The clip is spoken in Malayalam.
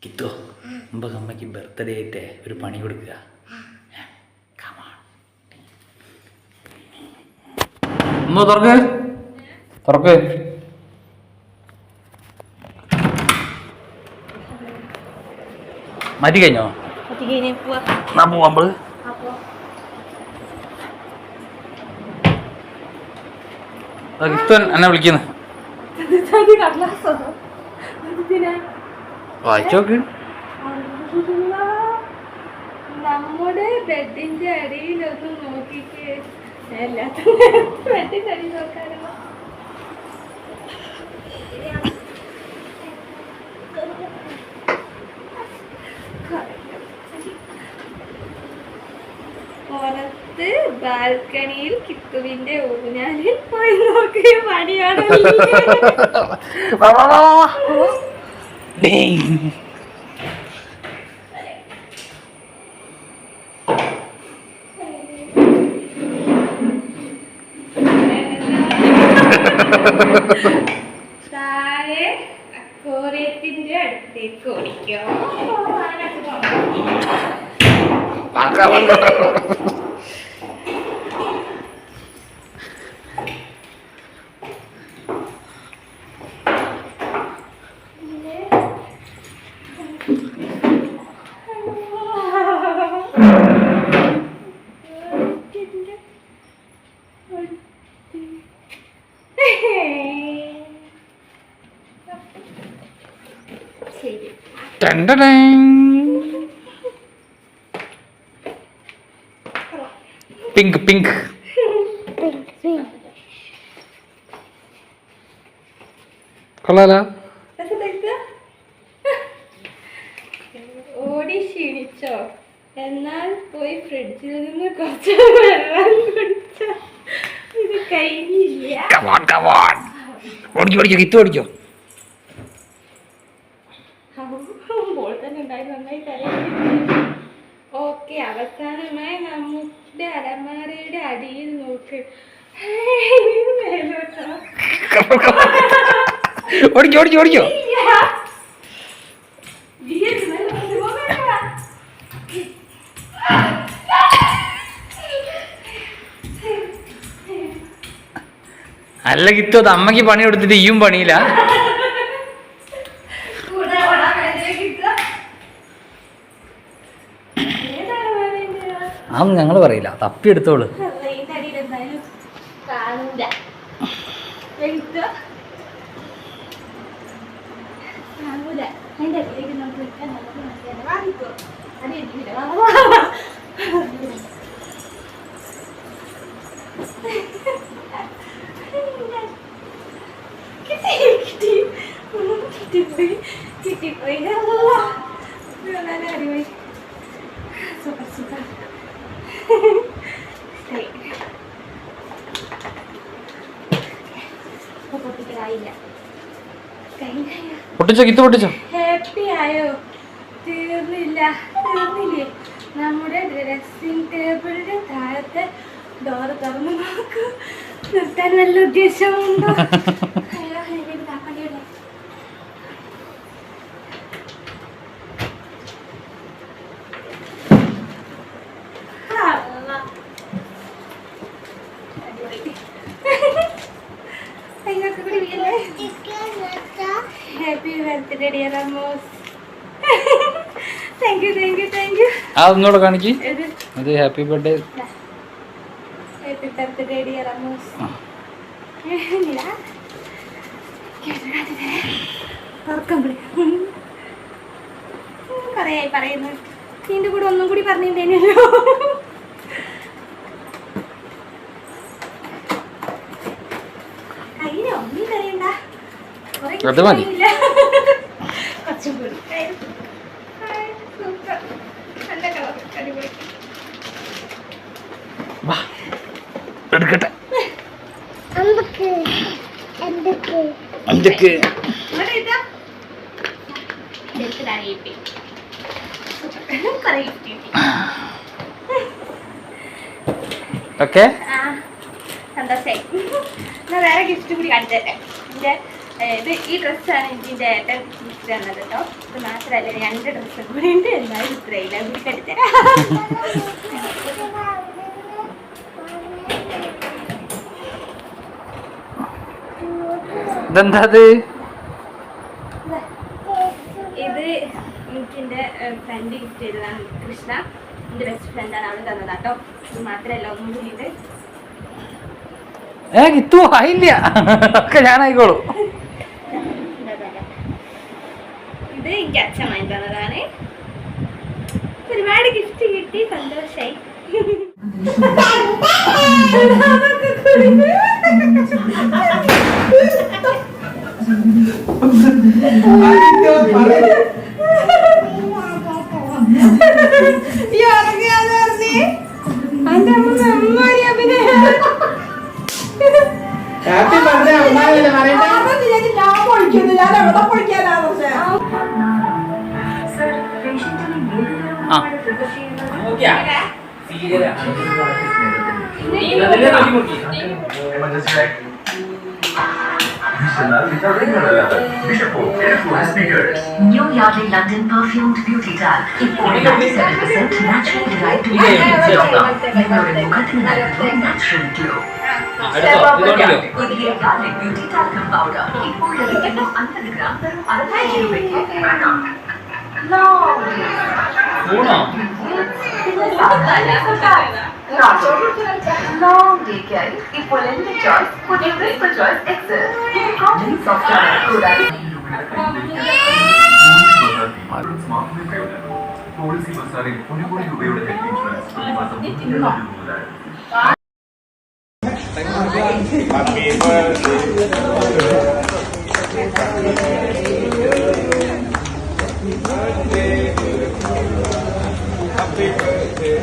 കിട്ടോ മുമ്പ് അമ്മയ്ക്ക് ബർത്ത്ഡേ ആയിട്ട് ഒരു പണി കൊടുക്കുക. അമ്മ തുറക്ക് തുറക്ക്. മാറ്റി കഴിഞ്ഞോ? പോവാ. എന്നെ വിളിക്കുന്നു. വായിച്ചോക്ക്. നമ്മുടെ ബെഡിന്റെ അടിയിലൊന്ന് നോക്കിക്കേ. ബെഡിന്റെ അടിയിൽ നോക്കാനോ? പുറത്ത് ബാൽക്കണിയിൽ കിത്തുവിന്റെ ഊഞ്ഞാലിൽ പോയി നോക്കിയ പണിയാണ്. താഴെ അക്വേറിയത്തിന്റെ അടുത്തേക്ക് ഓടിക്കോ. പിങ്ക് പിങ്ക് കൊള്ളാലോ. ഓടി ക്ഷീണിച്ചോ? എന്നാൽ പോയി ഫ്രിഡ്ജിൽ നിന്ന് കുറച്ച് വെള്ളം കുടിച്ചോ. ഇത് കഴിഞ്ഞില്ല. ഓടിക്കോ കിത്തു ഓടിക്കോ. ഓക്കെ, അവസാനമായി നമ്മുടെ അലമാരയുടെ അടിയിൽ നോക്ക്. ഓടിക്കോ. അല്ല കിത്തു, അത് അമ്മക്ക് പണി കൊടുത്തിട്ട് ഈയും പണിയില്ല. അതൊന്നും ഞങ്ങൾ പറയില്ല, തപ്പി എടുത്തോളൂ. കിട്ടിപ്പോയി. അടിപൊളി. Super super. പൊട്ടിച്ചോ കിത്തു പൊട്ടിച്ചോ. ഹാപ്പി ആയോ? തീർന്നില്ലേ? നമ്മുടെ ഡ്രസ്സിംഗ് ടേബിളിന്റെ താഴത്തെ ഡോറ് തുറന്നു നോക്കൂ. നിർത്താൻ വല്ല ഉദ്ദേശമുണ്ടോ? ഹാപ്പി ബർത്ത്ഡേ ഡിയർ അമ്മോസ്. Thank you. അതൊന്നുകൂടെ കാണിക്ക്. അത് happy birthday. Happy birthday dear അമ്മോസ്. കുറേയായി പറയുന്നു. ഇതിന്റെ കൂടെ ഒന്നും കൂടി പറഞ്ഞിട്ടേനല്ലോ. കയ്യിലോ ഒന്നും കറിയണ്ട. അത് മതി. കുറച്ചും കൂടി എടുക്കട്ടെ. ഓക്കെ, സന്തോഷായി. വേറെ ഗിഫ്റ്റ് കൂടി കാണിച്ചു തരാം. ഇത് ഈ ഡ്രസ്സാണ് ഇതിൻ്റെ ഏട്ടൻ ഗിഫ്റ്റ് തന്നത് കേട്ടോ. ഇത് മാത്രമല്ല 2 ഡ്രസ്സും കൂടി ഉണ്ട്. എന്തായാലും ഇത്രയില്ല കൂടി കെടുത്തരാം. ഇതെന്താ ഇത് എനിക്കെൻ്റെ ഫ്രണ്ട് ഗിഫ്റ്റ് ചെയ്തതാണ്. കൃഷ്ണ എൻ്റെ ബെസ്റ്റ് ഫ്രണ്ടാണ്, അവൾ തന്നതാട്ടോ. ഇത് മാത്രമല്ല ഒന്നും കൂടിയിട്ട് കിത്തു ആയില്ല ഒക്കെ ഞാനായിക്കോളൂ. ഇത് എനിക്ക് അച്ഛൻ വാങ്ങി തന്നതാണ്. ഒരുപാട് ഗിഫ്റ്റ് കിട്ടി, സന്തോഷായി. ഹാപ്പി ബർത്ത്ഡേ അമ്മാവല്ലേ പറയട്ടെ. ഞാൻ പൊളിക്കുന്നു, ഞാൻ എവിടെ പൊളിക്കാനാണ് പക്ഷേ New Yardley London perfumed beauty talc. ഇപ്പോൾ 97% natural derived നിങ്ങളുടെ മുഖത്തിന് നൽകുന്ന natural glow. പുതിയ യാർഡ്ലി ബ്യൂട്ടി ടാൽക്കം പൗഡർ ഇപ്പോൾ ലഭിക്കുന്നു 50 ഗ്രാം വെറും 65 രൂപയ്ക്ക്. ലോങ് ഡേക്കായി ഇപ്പോൾ എന്റെ ചോയ്സ് പുതിയ crispa choice Excel. Protein soft ആണ് കൂടാതെ പോളിസി ബസാറിൽ 1 കോടി രൂപയുടെ ഹെൽത്ത് ഇൻഷുറൻസ് പ്രതിമാസം 300 മുതൽ. Happy birthday.